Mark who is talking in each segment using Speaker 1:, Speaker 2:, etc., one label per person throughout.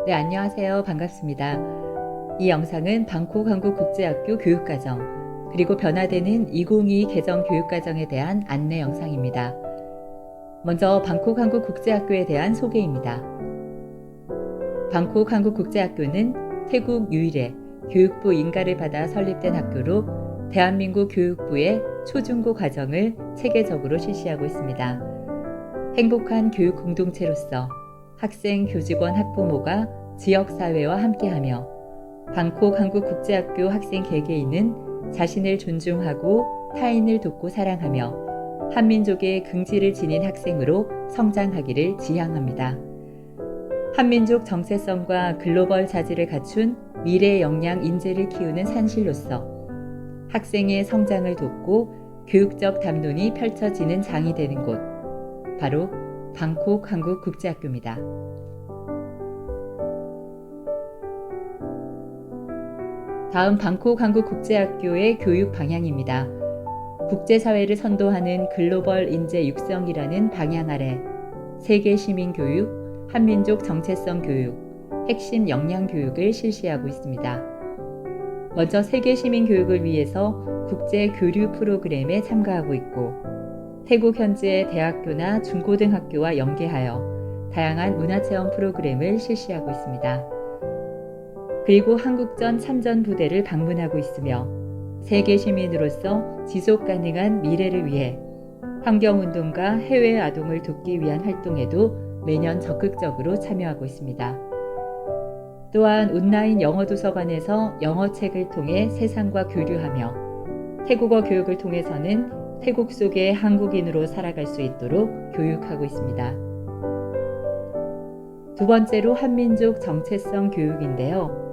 Speaker 1: 네, 안녕하세요. 반갑습니다. 이 영상은 방콕 한국국제학교 교육과정, 그리고 변화되는 2022 개정 교육과정에 대한 안내 영상입니다. 먼저 방콕 한국국제학교에 대한 소개입니다. 방콕 한국국제학교는 태국 유일의 교육부 인가를 받아 설립된 학교로 대한민국 교육부의 초중고 과정을 체계적으로 실시하고 있습니다. 행복한 교육 공동체로서 학생, 교직원, 학부모가 지역사회와 함께하며 방콕 한국국제학교 학생 개개인은 자신을 존중하고 타인을 돕고 사랑하며 한민족의 긍지를 지닌 학생으로 성장하기를 지향합니다. 한민족 정체성과 글로벌 자질을 갖춘 미래 역량 인재를 키우는 산실로서 학생의 성장을 돕고 교육적 담론이 펼쳐지는 장이 되는 곳, 바로 방콕 한국국제학교입니다. 다음 방콕 한국국제학교의 교육 방향입니다. 국제사회를 선도하는 글로벌 인재 육성이라는 방향 아래 세계 시민 교육, 한민족 정체성 교육, 핵심 역량 교육을 실시하고 있습니다. 먼저 세계 시민 교육을 위해서 국제 교류 프로그램에 참가하고 있고, 태국 현지의 대학교나 중고등학교와 연계하여 다양한 문화체험 프로그램을 실시하고 있습니다. 그리고 한국전 참전 부대를 방문하고 있으며 세계 시민으로서 지속 가능한 미래를 위해 환경운동과 해외 아동을 돕기 위한 활동에도 매년 적극적으로 참여하고 있습니다. 또한 온라인 영어 도서관에서 영어책을 통해 세상과 교류하며 태국어 교육을 통해서는 태국 속의 한국인으로 살아갈 수 있도록 교육하고 있습니다. 두 번째로 한민족 정체성 교육인데요.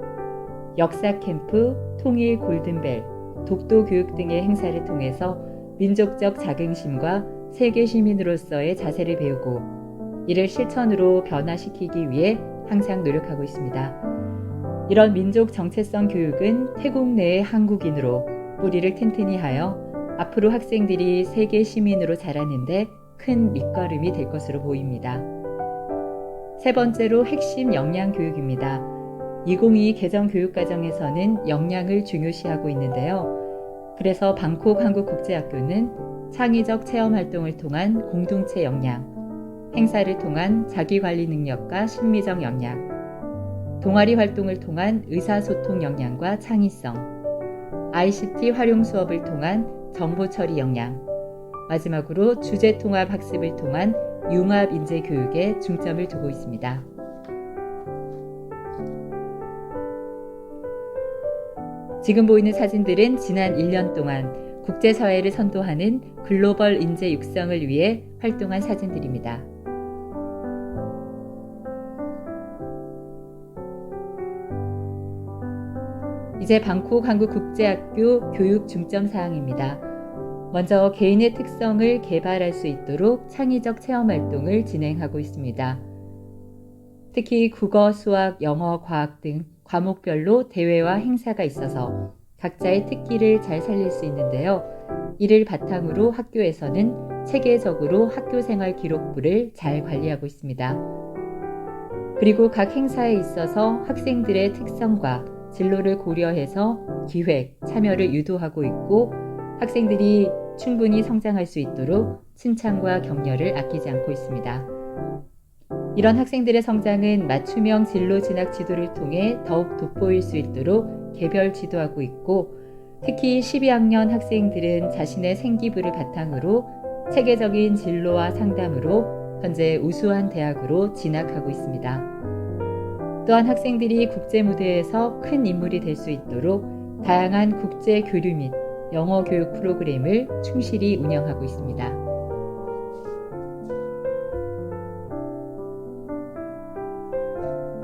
Speaker 1: 역사 캠프, 통일 골든벨, 독도 교육 등의 행사를 통해서 민족적 자긍심과 세계 시민으로서의 자세를 배우고 이를 실천으로 변화시키기 위해 항상 노력하고 있습니다. 이런 민족 정체성 교육은 태국 내의 한국인으로 뿌리를 튼튼히 하여 앞으로 학생들이 세계 시민으로 자라는데 큰 밑거름이 될 것으로 보입니다. 세 번째로 핵심 역량 교육입니다. 2022 개정 교육과정에서는 역량을 중요시하고 있는데요. 그래서 방콕 한국국제학교는 창의적 체험 활동을 통한 공동체 역량, 행사를 통한 자기관리 능력과 심리적 역량, 동아리 활동을 통한 의사소통 역량과 창의성, ICT 활용 수업을 통한 정보처리 역량, 마지막으로 주제통합 학습을 통한 융합 인재 교육에 중점을 두고 있습니다. 지금 보이는 사진들은 지난 1년 동안 국제사회를 선도하는 글로벌 인재 육성을 위해 활동한 사진들입니다. 이제 방콕 한국국제학교 교육 중점 사항입니다. 먼저 개인의 특성을 개발할 수 있도록 창의적 체험 활동을 진행하고 있습니다. 특히 국어, 수학, 영어, 과학 등 과목별로 대회와 행사가 있어서 각자의 특기를 잘 살릴 수 있는데요. 이를 바탕으로 학교에서는 체계적으로 학교생활 기록부를 잘 관리하고 있습니다. 그리고 각 행사에 있어서 학생들의 특성과 진로를 고려해서 기획, 참여를 유도하고 있고 학생들이 충분히 성장할 수 있도록 칭찬과 격려를 아끼지 않고 있습니다. 이런 학생들의 성장은 맞춤형 진로 진학 지도를 통해 더욱 돋보일 수 있도록 개별 지도하고 있고 특히 12학년 학생들은 자신의 생기부를 바탕으로 체계적인 진로와 상담으로 현재 우수한 대학으로 진학하고 있습니다. 또한 학생들이 국제 무대에서 큰 인물이 될 수 있도록 다양한 국제 교류 및 영어 교육 프로그램을 충실히 운영하고 있습니다.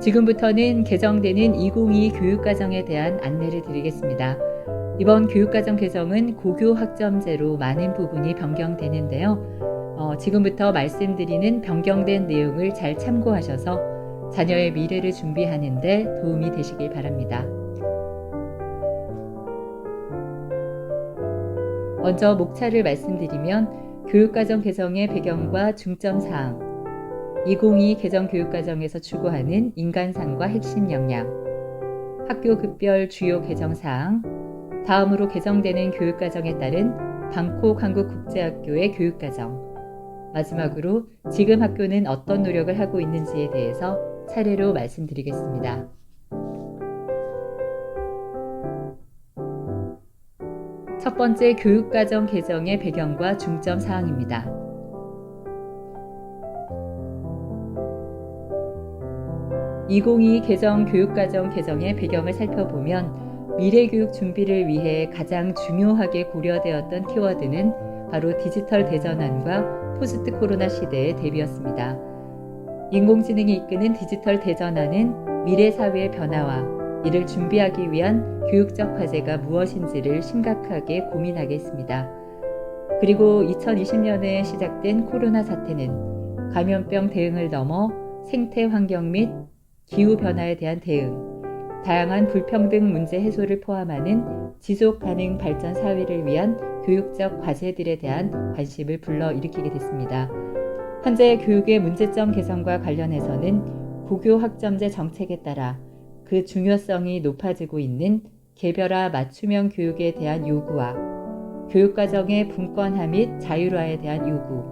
Speaker 1: 지금부터는 개정되는 2022 교육과정에 대한 안내를 드리겠습니다. 이번 교육과정 개정은 고교 학점제로 많은 부분이 변경되는데요. 지금부터 말씀드리는 변경된 내용을 잘 참고하셔서 자녀의 미래를 준비하는 데 도움이 되시길 바랍니다. 먼저 목차를 말씀드리면 교육과정 개정의 배경과 중점 사항, 2022 개정 교육과정에서 추구하는 인간상과 핵심 역량, 학교 급별 주요 개정사항, 다음으로 개정되는 교육과정에 따른 방콕 한국국제학교의 교육과정, 마지막으로 지금 학교는 어떤 노력을 하고 있는지에 대해서 차례로 말씀드리겠습니다. 첫 번째, 교육과정 개정의 배경과 중점 사항입니다. (2022) 개정 교육과정 개정의 배경을 살펴보면 미래교육 준비를 위해 가장 중요하게 고려되었던 키워드는 바로 디지털 대전환과 포스트 코로나 시대의 대비였습니다. 인공지능이 이끄는 디지털 대전환은 미래 사회의 변화와 이를 준비하기 위한 교육적 과제가 무엇인지를 심각하게 고민하게 했습니다. 그리고 2020년에 시작된 코로나 사태는 감염병 대응을 넘어 생태 환경 및 기후변화에 대한 대응, 다양한 불평등 문제 해소를 포함하는 지속 가능 발전 사회를 위한 교육적 과제들에 대한 관심을 불러일으키게 됐습니다. 현재 교육의 문제점 개선과 관련해서는 고교 학점제 정책에 따라 그 중요성이 높아지고 있는 개별화 맞춤형 교육에 대한 요구와 교육과정의 분권화 및 자율화에 대한 요구,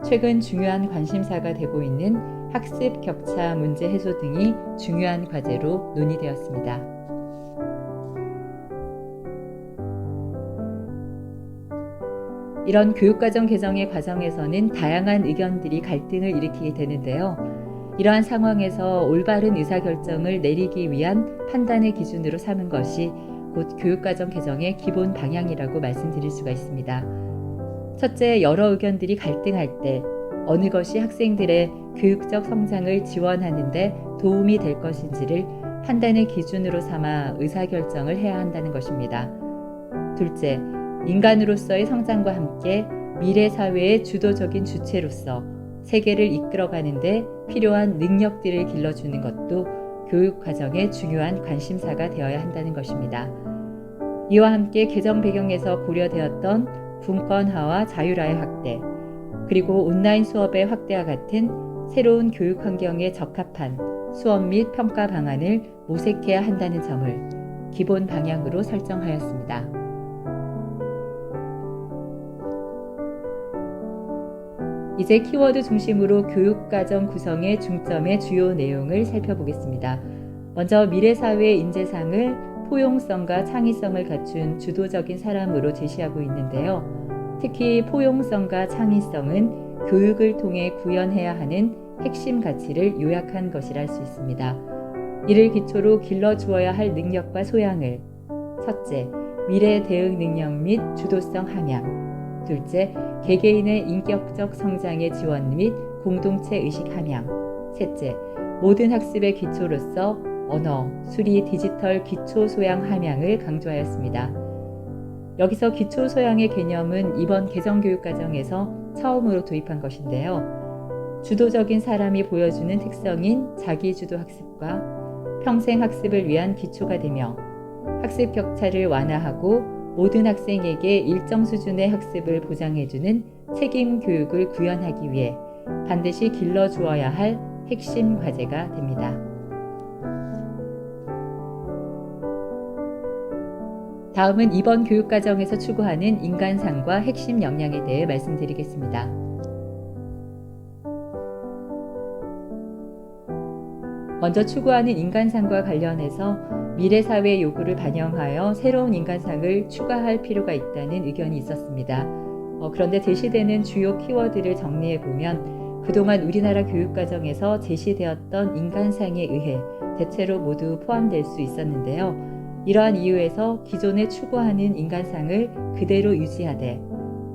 Speaker 1: 최근 중요한 관심사가 되고 있는 학습 격차 문제 해소 등이 중요한 과제로 논의되었습니다. 이런 교육과정 개정의 과정에서는 다양한 의견들이 갈등을 일으키게 되는데요. 이러한 상황에서 올바른 의사결정을 내리기 위한 판단의 기준으로 삼은 것이 곧 교육과정 개정의 기본 방향이라고 말씀드릴 수가 있습니다. 첫째, 여러 의견들이 갈등할 때 어느 것이 학생들의 교육적 성장을 지원하는 데 도움이 될 것인지를 판단의 기준으로 삼아 의사결정을 해야 한다는 것입니다. 둘째, 인간으로서의 성장과 함께 미래 사회의 주도적인 주체로서 세계를 이끌어가는 데 필요한 능력들을 길러주는 것도 교육 과정의 중요한 관심사가 되어야 한다는 것입니다. 이와 함께 개정 배경에서 고려되었던 분권화와 자율화의 확대, 그리고 온라인 수업의 확대와 같은 새로운 교육 환경에 적합한 수업 및 평가 방안을 모색해야 한다는 점을 기본 방향으로 설정하였습니다. 이제 키워드 중심으로 교육과정 구성의 중점의 주요 내용을 살펴보겠습니다. 먼저 미래사회의 인재상을 포용성과 창의성을 갖춘 주도적인 사람으로 제시하고 있는데요. 특히 포용성과 창의성은 교육을 통해 구현해야 하는 핵심 가치를 요약한 것이라 할 수 있습니다. 이를 기초로 길러주어야 할 능력과 소양을 첫째, 미래 대응 능력 및 주도성 함양, 둘째, 개개인의 인격적 성장의 지원 및 공동체 의식 함양, 셋째, 모든 학습의 기초로서 언어, 수리, 디지털 기초 소양 함양을 강조하였습니다. 여기서 기초 소양의 개념은 이번 개정 교육과정에서 처음으로 도입한 것인데요. 주도적인 사람이 보여주는 특성인 자기주도 학습과 평생 학습을 위한 기초가 되며 학습 격차를 완화하고 모든 학생에게 일정 수준의 학습을 보장해주는 책임 교육을 구현하기 위해 반드시 길러주어야 할 핵심 과제가 됩니다. 다음은 이번 교육과정에서 추구하는 인간상과 핵심 역량에 대해 말씀드리겠습니다. 먼저 추구하는 인간상과 관련해서 미래사회의 요구를 반영하여 새로운 인간상을 추가할 필요가 있다는 의견이 있었습니다. 그런데 제시되는 주요 키워드를 정리해보면 그동안 우리나라 교육과정에서 제시되었던 인간상에 의해 대체로 모두 포함될 수 있었는데요. 이러한 이유에서 기존에 추구하는 인간상을 그대로 유지하되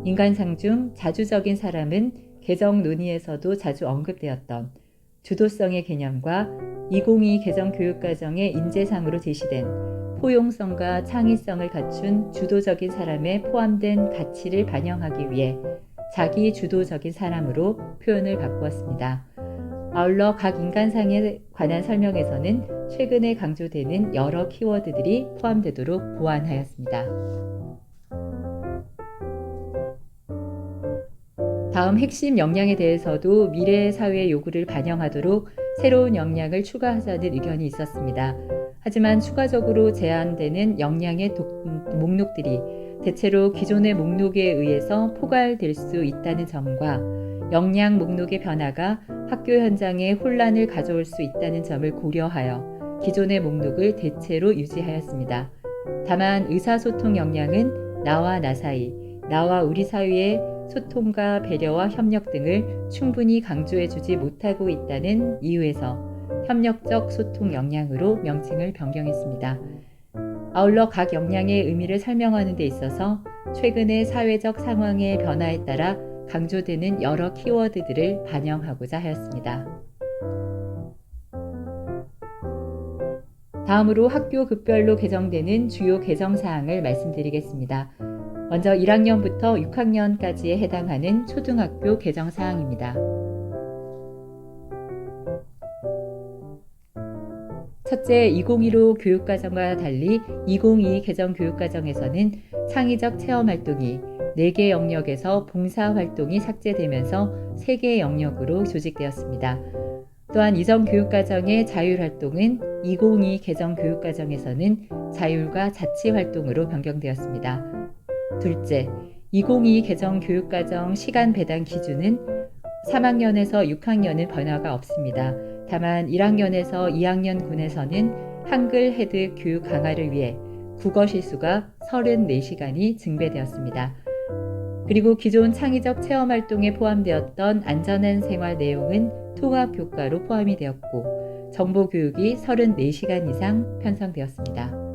Speaker 1: 인간상 중 자주적인 사람은 개정 논의에서도 자주 언급되었던 주도성의 개념과 2022 개정 교육과정의 인재상으로 제시된 포용성과 창의성을 갖춘 주도적인 사람에 포함된 가치를 반영하기 위해 자기 주도적인 사람으로 표현을 바꾸었습니다. 아울러 각 인간상에 관한 설명에서는 최근에 강조되는 여러 키워드들이 포함되도록 보완하였습니다. 다음 핵심 역량에 대해서도 미래 사회의 요구를 반영하도록 새로운 역량을 추가하자는 의견이 있었습니다. 하지만 추가적으로 제한되는 역량의 목록들이 대체로 기존의 목록에 의해서 포괄될 수 있다는 점과 역량 목록의 변화가 학교 현장에 혼란을 가져올 수 있다는 점을 고려하여 기존의 목록을 대체로 유지하였습니다. 다만 의사소통 역량은 나와 나 사이, 나와 우리 사이의 소통과 배려와 협력 등을 충분히 강조해주지 못하고 있다는 이유에서 협력적 소통 역량으로 명칭을 변경했습니다. 아울러 각 역량의 의미를 설명하는 데 있어서 최근의 사회적 상황의 변화에 따라 강조되는 여러 키워드들을 반영하고자 하였습니다. 다음으로 학교 급별로 개정되는 주요 개정사항을 말씀드리겠습니다. 먼저 1학년부터 6학년까지에 해당하는 초등학교 개정사항입니다. 첫째, 2015 교육과정과 달리 2022 개정 교육과정에서는 창의적 체험활동이 4개 영역에서 봉사활동이 삭제되면서 3개 영역으로 조직되었습니다. 또한 이전 교육과정의 자율활동은 2022 개정 교육과정에서는 자율과 자치활동으로 변경되었습니다. 둘째, 2022 개정 교육과정 시간 배당 기준은 3학년에서 6학년은 변화가 없습니다. 다만 1학년에서 2학년군에서는 한글 헤드 교육 강화를 위해 국어 시수가 34시간이 증대되었습니다. 그리고 기존 창의적 체험활동에 포함되었던 안전한 생활 내용은 통합교과로 포함이 되었고 정보교육이 34시간 이상 편성되었습니다.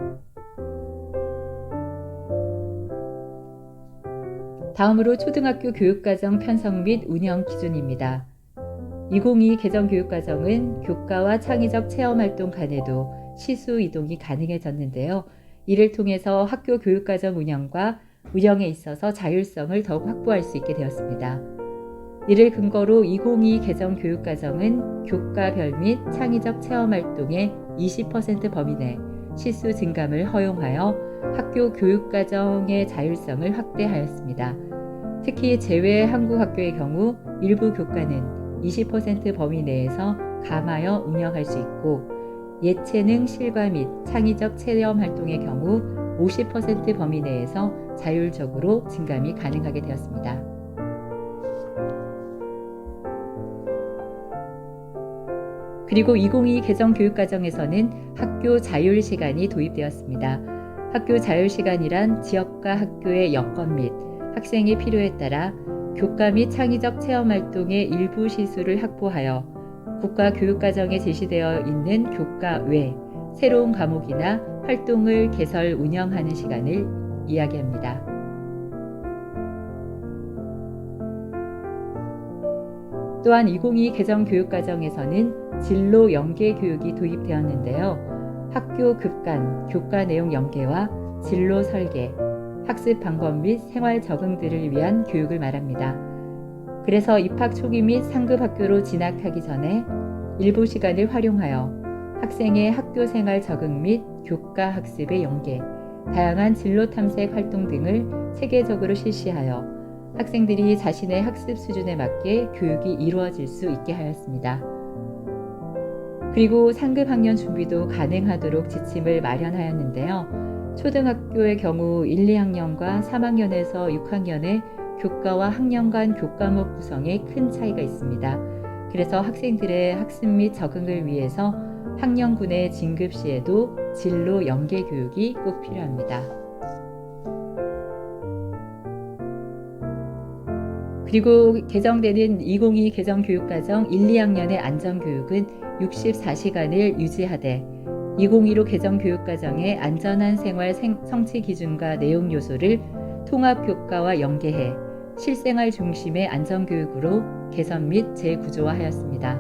Speaker 1: 다음으로 초등학교 교육과정 편성 및 운영 기준입니다. 2022 개정 교육과정은 교과와 창의적 체험활동 간에도 시수 이동이 가능해졌는데요. 이를 통해서 학교 교육과정 운영에 있어서 자율성을 더욱 확보할 수 있게 되었습니다. 이를 근거로 2022 개정 교육과정은 교과별 및 창의적 체험활동의 20% 범위 내 시수 증감을 허용하여 학교 교육과정의 자율성을 확대하였습니다. 특히 제외 한국학교의 경우 일부 교과는 20% 범위 내에서 감하여 운영할 수 있고 예체능 실과 및 창의적 체험 활동의 경우 50% 범위 내에서 자율적으로 증감이 가능하게 되었습니다. 그리고 2022 개정 교육과정에서는 학교 자율시간이 도입되었습니다. 학교 자율시간이란 지역과 학교의 여건 및 학생의 필요에 따라 교과 및 창의적 체험활동의 일부 시수를 확보하여 국가교육과정에 제시되어 있는 교과 외 새로운 과목이나 활동을 개설 운영하는 시간을 이야기합니다. 또한 2022 개정 교육과정에서는 진로 연계 교육이 도입되었는데요. 학교 급간 교과 내용 연계와 진로 설계, 학습 방법 및 생활 적응들을 위한 교육을 말합니다. 그래서 입학 초기 및 상급 학교로 진학하기 전에 일부 시간을 활용하여 학생의 학교 생활 적응 및 교과 학습의 연계, 다양한 진로 탐색 활동 등을 체계적으로 실시하여 학생들이 자신의 학습 수준에 맞게 교육이 이루어질 수 있게 하였습니다. 그리고 상급 학년 준비도 가능하도록 지침을 마련하였는데요. 초등학교의 경우 1, 2학년과 3학년에서 6학년의 교과와 학년 간 교과목 구성에 큰 차이가 있습니다. 그래서 학생들의 학습 및 적응을 위해서 학년군의 진급 시에도 진로 연계 교육이 꼭 필요합니다. 그리고 개정되는 2022 개정 교육과정 1, 2학년의 안전교육은 64시간을 유지하되 2015 개정 교육과정의 안전한 생활 성취 기준과 내용 요소를 통합교과와 연계해 실생활 중심의 안전교육으로 개선 및 재구조화하였습니다.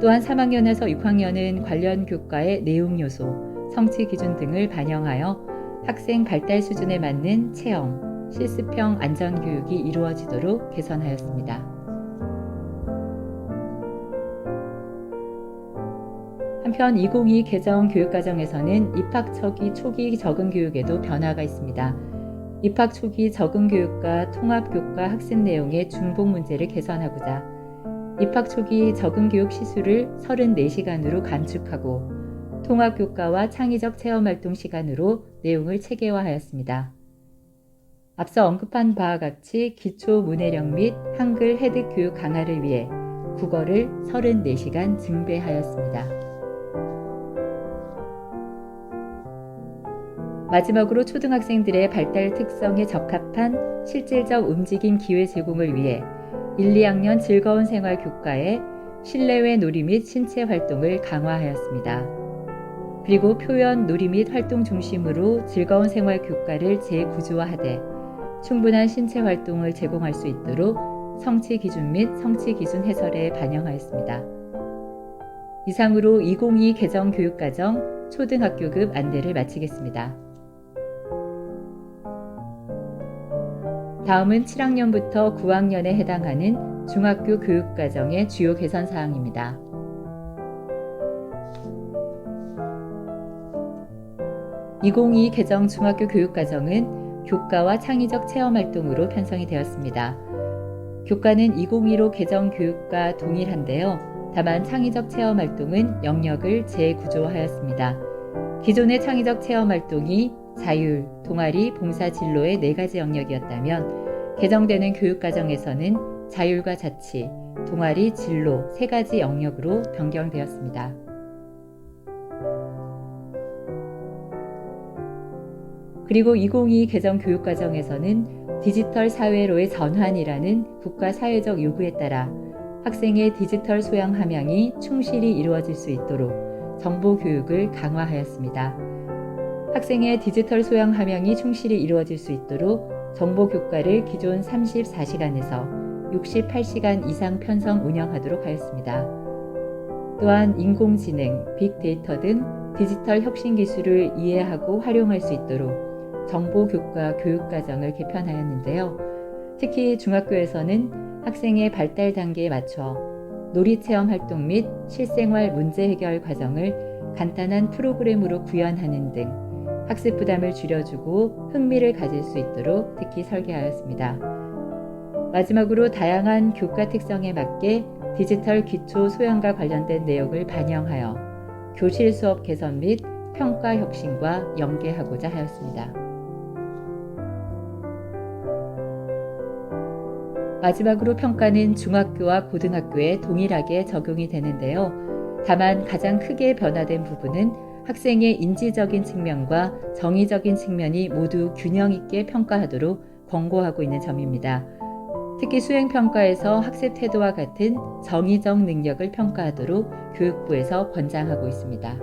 Speaker 1: 또한 3학년에서 6학년은 관련 교과의 내용 요소, 성취 기준 등을 반영하여 학생 발달 수준에 맞는 체험, 실습형 안전교육이 이루어지도록 개선하였습니다. 한편 2022 개정 교육과정에서는 입학 초기 적응 교육에도 변화가 있습니다. 입학 초기 적응교육과 통합교과 학습 내용의 중복 문제를 개선하고자 입학 초기 적응교육 시수를 34시간으로 감축하고 통합교과와 창의적 체험활동 시간으로 내용을 체계화하였습니다. 앞서 언급한 바와 같이 기초 문해력 및 한글 해득 교육 강화를 위해 국어를 34시간 증배하였습니다. 마지막으로 초등학생들의 발달 특성에 적합한 실질적 움직임 기회 제공을 위해 1, 2학년 즐거운 생활 교과에 실내외 놀이 및 신체 활동을 강화하였습니다. 그리고 표현, 놀이 및 활동 중심으로 즐거운 생활 교과를 재구조화하되 충분한 신체 활동을 제공할 수 있도록 성취 기준 및 성취 기준 해설에 반영하였습니다. 이상으로 2022 개정 교육과정 초등학교급 안내를 마치겠습니다. 다음은 7학년부터 9학년에 해당하는 중학교 교육과정의 주요 개선 사항입니다. (2022) 개정 중학교 교육과정은 교과와 창의적 체험활동으로 편성이 되었습니다. 교과는 2015 개정 교육과 동일한데요. 다만 창의적 체험활동은 영역을 재구조하였습니다. 기존의 창의적 체험활동이 자율, 동아리, 봉사, 진로의 4가지 영역이었다면 개정되는 교육과정에서는 자율과 자치, 동아리, 진로 3가지 영역으로 변경되었습니다. 그리고 2022 개정 교육과정에서는 디지털 사회로의 전환이라는 국가 사회적 요구에 따라 학생의 디지털 소양 함양이 충실히 이루어질 수 있도록 정보 교육을 강화하였습니다. 학생의 디지털 소양 함양이 충실히 이루어질 수 있도록 정보 교과를 기존 34시간에서 68시간 이상 편성 운영하도록 하였습니다. 또한 인공지능, 빅데이터 등 디지털 혁신 기술을 이해하고 활용할 수 있도록 정보 교과 교육과정을 개편하였는데요. 특히 중학교에서는 학생의 발달 단계에 맞춰 놀이체험 활동 및 실생활 문제 해결 과정을 간단한 프로그램으로 구현하는 등 학습 부담을 줄여주고 흥미를 가질 수 있도록 특히 설계하였습니다. 마지막으로 다양한 교과 특성에 맞게 디지털 기초 소양과 관련된 내용을 반영하여 교실 수업 개선 및 평가 혁신과 연계하고자 하였습니다. 마지막으로 평가는 중학교와 고등학교에 동일하게 적용이 되는데요. 다만 가장 크게 변화된 부분은 학생의 인지적인 측면과 정의적인 측면이 모두 균형 있게 평가하도록 권고하고 있는 점입니다. 특히 수행평가에서 학습 태도와 같은 정의적 능력을 평가하도록 교육부에서 권장하고 있습니다.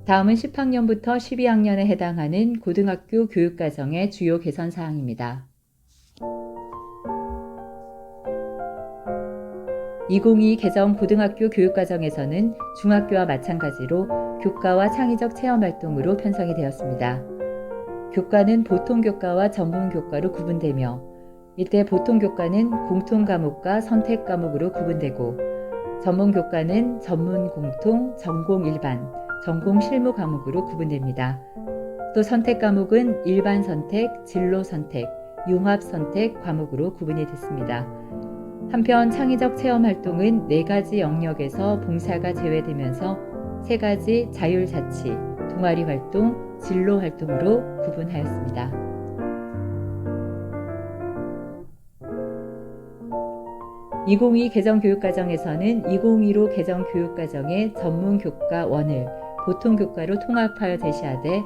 Speaker 1: 다음은 10학년부터 12학년에 해당하는 고등학교 교육과정의 주요 개선 사항입니다. 2022 개정 고등학교 교육과정에서는 중학교와 마찬가지로 교과와 창의적 체험활동으로 편성이 되었습니다. 교과는 보통교과와 전문교과로 구분되며 이때 보통교과는 공통과목과 선택과목으로 구분되고 전문교과는 전문공통, 전공일반, 전공실무 과목으로 구분됩니다. 또 선택과목은 일반선택, 진로선택, 융합선택 과목으로 구분이 됐습니다. 한편 창의적 체험활동은 4가지 영역에서 봉사가 제외되면서 3가지 자율자치, 동아리 활동, 진로 활동으로 구분하였습니다. (2022) 개정 교육과정에서는 2015 개정 교육과정의 전문교과 1을 보통교과로 통합하여 제시하되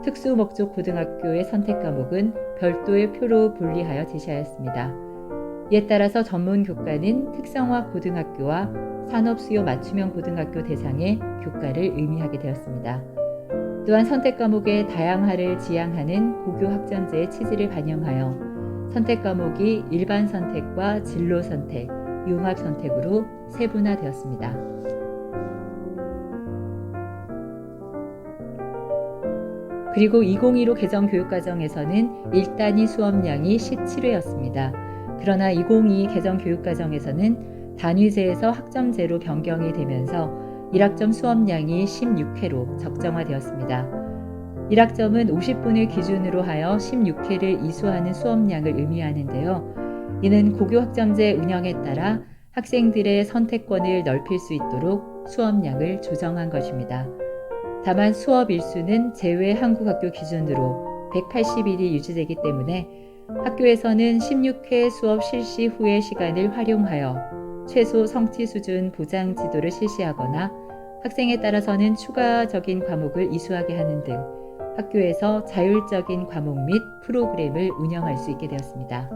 Speaker 1: 특수목적 고등학교의 선택과목은 별도의 표로 분리하여 제시하였습니다. 이에 따라서 전문교과는 특성화 고등학교와 산업수요 맞춤형 고등학교 대상의 교과를 의미하게 되었습니다. 또한 선택과목의 다양화를 지향하는 고교학점제의 취지를 반영하여 선택과목이 일반선택과 진로선택, 융합선택으로 세분화되었습니다. 그리고 2015 개정 교육과정에서는 1단위 수업량이 17회였습니다. 그러나 2022 개정 교육과정에서는 단위제에서 학점제로 변경이 되면서 1학점 수업량이 16회로 적정화되었습니다. 1학점은 50분을 기준으로 하여 16회를 이수하는 수업량을 의미하는데요. 이는 고교 학점제 운영에 따라 학생들의 선택권을 넓힐 수 있도록 수업량을 조정한 것입니다. 다만 수업 일수는 제외 한국학교 기준으로 180일이 유지되기 때문에 학교에서는 16회 수업 실시 후의 시간을 활용하여 최소 성취 수준 보장 지도를 실시하거나 학생에 따라서는 추가적인 과목을 이수하게 하는 등 학교에서 자율적인 과목 및 프로그램을 운영할 수 있게 되었습니다.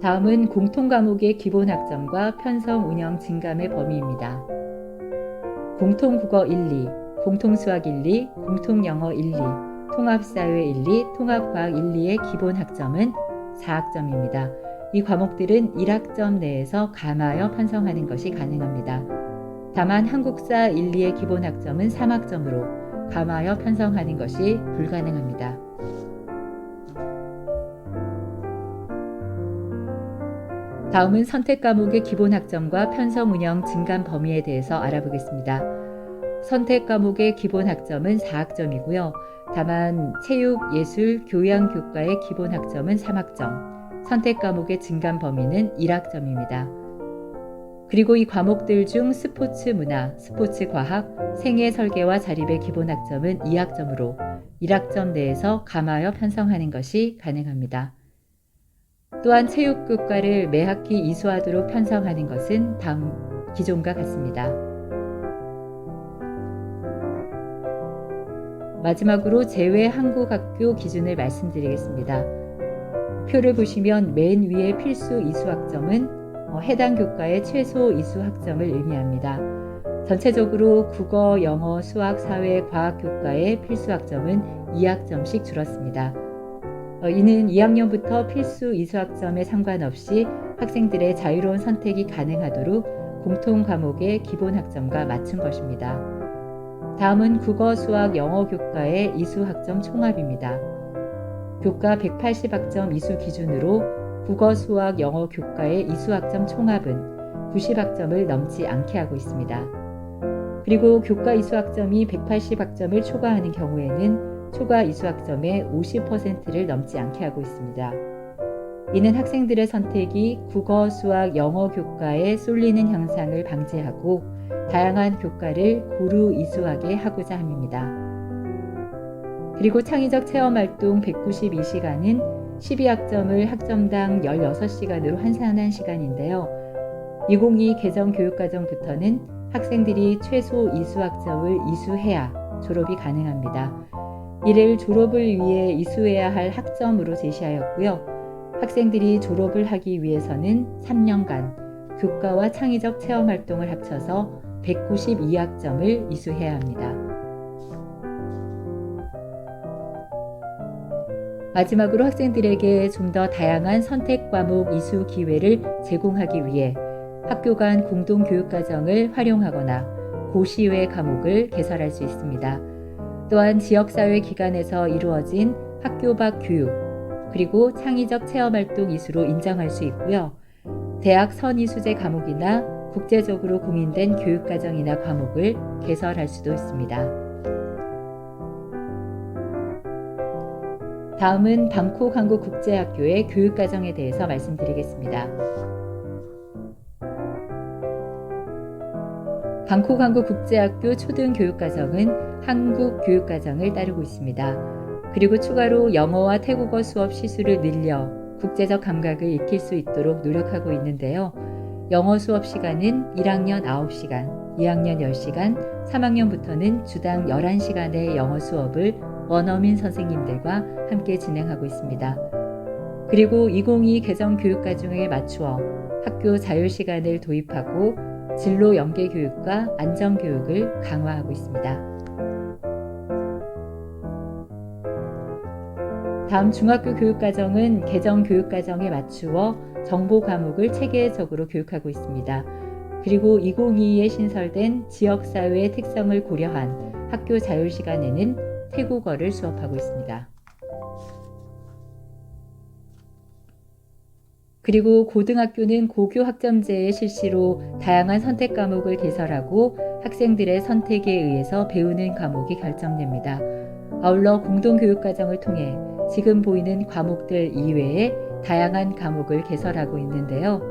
Speaker 1: 다음은 공통과목의 기본학점과 편성 운영 증감의 범위입니다. 공통국어 1, 2, 공통수학 1, 2, 공통영어 1, 2, 통합사회 1, 2, 통합과학 1, 2의 기본학점은 4학점입니다. 이 과목들은 1학점 내에서 감하여 편성하는 것이 가능합니다. 다만 한국사 1, 2의 기본학점은 3학점으로 감하여 편성하는 것이 불가능합니다. 다음은 선택과목의 기본학점과 편성운영 증감 범위에 대해서 알아보겠습니다. 선택과목의 기본학점은 4학점이고요. 다만 체육, 예술, 교양교과의 기본학점은 3학점, 선택과목의 증감 범위는 1학점입니다. 그리고 이 과목들 중 스포츠 문화, 스포츠 과학, 생애 설계와 자립의 기본학점은 2학점으로 1학점 내에서 감하여 편성하는 것이 가능합니다. 또한 체육교과를 매 학기 이수하도록 편성하는 것은 다음 기존과 같습니다. 마지막으로 제외 한국학교 기준을 말씀드리겠습니다. 표를 보시면 맨 위의 필수 이수학점은 해당 교과의 최소 이수학점을 의미합니다. 전체적으로 국어, 영어, 수학, 사회, 과학 교과의 필수학점은 2학점씩 줄었습니다. 이는 2학년부터 필수 이수학점에 상관없이 학생들의 자유로운 선택이 가능하도록 공통 과목의 기본학점과 맞춘 것입니다. 다음은 국어, 수학, 영어 교과의 이수학점 총합입니다. 교과 180학점 이수 기준으로 국어, 수학, 영어 교과의 이수학점 총합은 90학점을 넘지 않게 하고 있습니다. 그리고 교과 이수학점이 180학점을 초과하는 경우에는 초과 이수학점의 50%를 넘지 않게 하고 있습니다. 이는 학생들의 선택이 국어, 수학, 영어 교과에 쏠리는 현상을 방지하고 다양한 교과를 고루 이수하게 하고자 함입니다. 그리고 창의적 체험활동 192시간은 12학점을 학점당 16시간으로 환산한 시간인데요. 2022 개정 교육과정부터는 학생들이 최소 이수학점을 이수해야 졸업이 가능합니다. 이를 졸업을 위해 이수해야 할 학점으로 제시하였고요. 학생들이 졸업을 하기 위해서는 3년간 교과와 창의적 체험활동을 합쳐서 192학점을 이수해야 합니다. 마지막으로 학생들에게 좀 더 다양한 선택 과목 이수 기회를 제공하기 위해 학교 간 공동교육과정을 활용하거나 고시외 과목을 개설할 수 있습니다. 또한 지역사회 기관에서 이루어진 학교 밖 교육, 그리고 창의적 체험활동 이수로 인정할 수 있고요. 대학 선이수제 과목이나 국제적으로 공인된 교육과정이나 과목을 개설할 수도 있습니다. 다음은 방콕 한국국제학교의 교육과정에 대해서 말씀드리겠습니다. 방콕 한국국제학교 초등교육과정은 한국교육과정을 따르고 있습니다. 그리고 추가로 영어와 태국어 수업 시수를 늘려 국제적 감각을 익힐 수 있도록 노력하고 있는데요. 영어 수업 시간은 1학년 9시간, 2학년 10시간, 3학년부터는 주당 11시간의 영어 수업을 원어민 선생님들과 함께 진행하고 있습니다. 그리고 2022 개정 교육과정에 맞추어 학교 자율시간을 도입하고 진로 연계 교육과 안정 교육을 강화하고 있습니다. 다음 중학교 교육과정은 개정 교육과정에 맞추어 정보 과목을 체계적으로 교육하고 있습니다. 그리고 2022에 신설된 지역사회의 특성을 고려한 학교 자율시간에는 태국어를 수업하고 있습니다. 그리고 고등학교는 고교 학점제의 실시로 다양한 선택 과목을 개설하고 학생들의 선택에 의해서 배우는 과목이 결정됩니다. 아울러 공동교육과정을 통해 지금 보이는 과목들 이외에 다양한 과목을 개설하고 있는데요.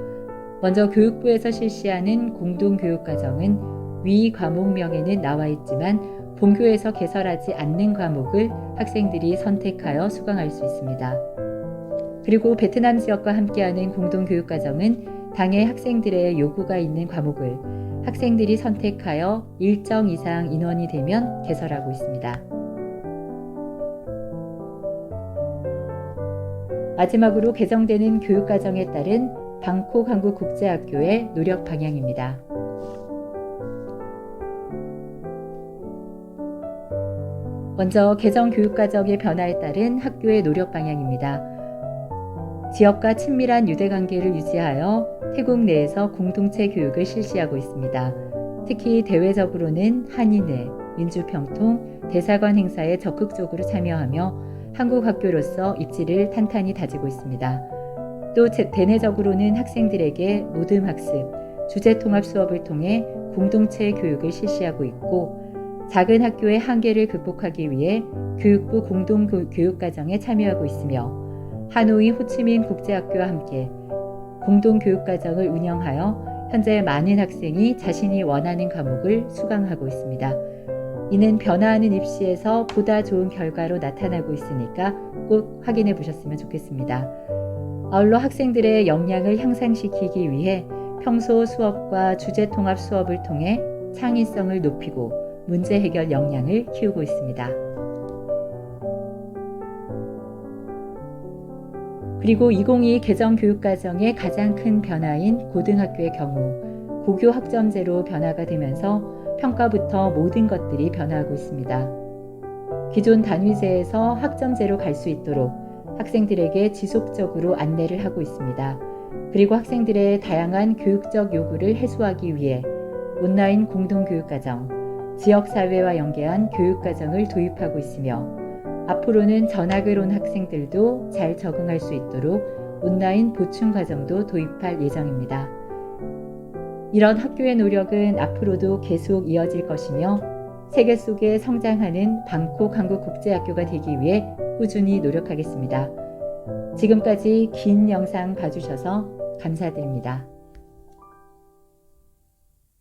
Speaker 1: 먼저 교육부에서 실시하는 공동교육과정은 위 과목명에는 나와 있지만 본교에서 개설하지 않는 과목을 학생들이 선택하여 수강할 수 있습니다. 그리고 베트남 지역과 함께하는 공동교육과정은 당의 학생들의 요구가 있는 과목을 학생들이 선택하여 일정 이상 인원이 되면 개설하고 있습니다. 마지막으로 개정되는 교육과정에 따른 방콕 한국국제학교의 노력 방향입니다. 먼저 개정 교육과정의 변화에 따른 학교의 노력 방향입니다. 지역과 친밀한 유대관계를 유지하여 태국 내에서 공동체 교육을 실시하고 있습니다. 특히 대외적으로는 한인회, 민주평통, 대사관 행사에 적극적으로 참여하며 한국 학교로서 입지를 탄탄히 다지고 있습니다. 또 대내적으로는 학생들에게 모듬 학습, 주제통합 수업을 통해 공동체 교육을 실시하고 있고 작은 학교의 한계를 극복하기 위해 교육부 공동교육과정에 참여하고 있으며 하노이 호치민 국제학교와 함께 공동교육과정을 운영하여 현재 많은 학생이 자신이 원하는 과목을 수강하고 있습니다. 이는 변화하는 입시에서 보다 좋은 결과로 나타나고 있으니까 꼭 확인해 보셨으면 좋겠습니다. 아울러 학생들의 역량을 향상시키기 위해 평소 수업과 주제통합 수업을 통해 창의성을 높이고 문제 해결 역량을 키우고 있습니다. 그리고 2022 개정 교육과정의 가장 큰 변화인 고등학교의 경우 고교 학점제로 변화가 되면서 평가부터 모든 것들이 변화하고 있습니다. 기존 단위제에서 학점제로 갈 수 있도록 학생들에게 지속적으로 안내를 하고 있습니다. 그리고 학생들의 다양한 교육적 요구를 해소하기 위해 온라인 공동교육과정, 지역사회와 연계한 교육과정을 도입하고 있으며 앞으로는 전학을 온 학생들도 잘 적응할 수 있도록 온라인 보충과정도 도입할 예정입니다. 이런 학교의 노력은 앞으로도 계속 이어질 것이며 세계 속에 성장하는 방콕 한국국제학교가 되기 위해 꾸준히 노력하겠습니다. 지금까지 긴 영상 봐주셔서 감사드립니다.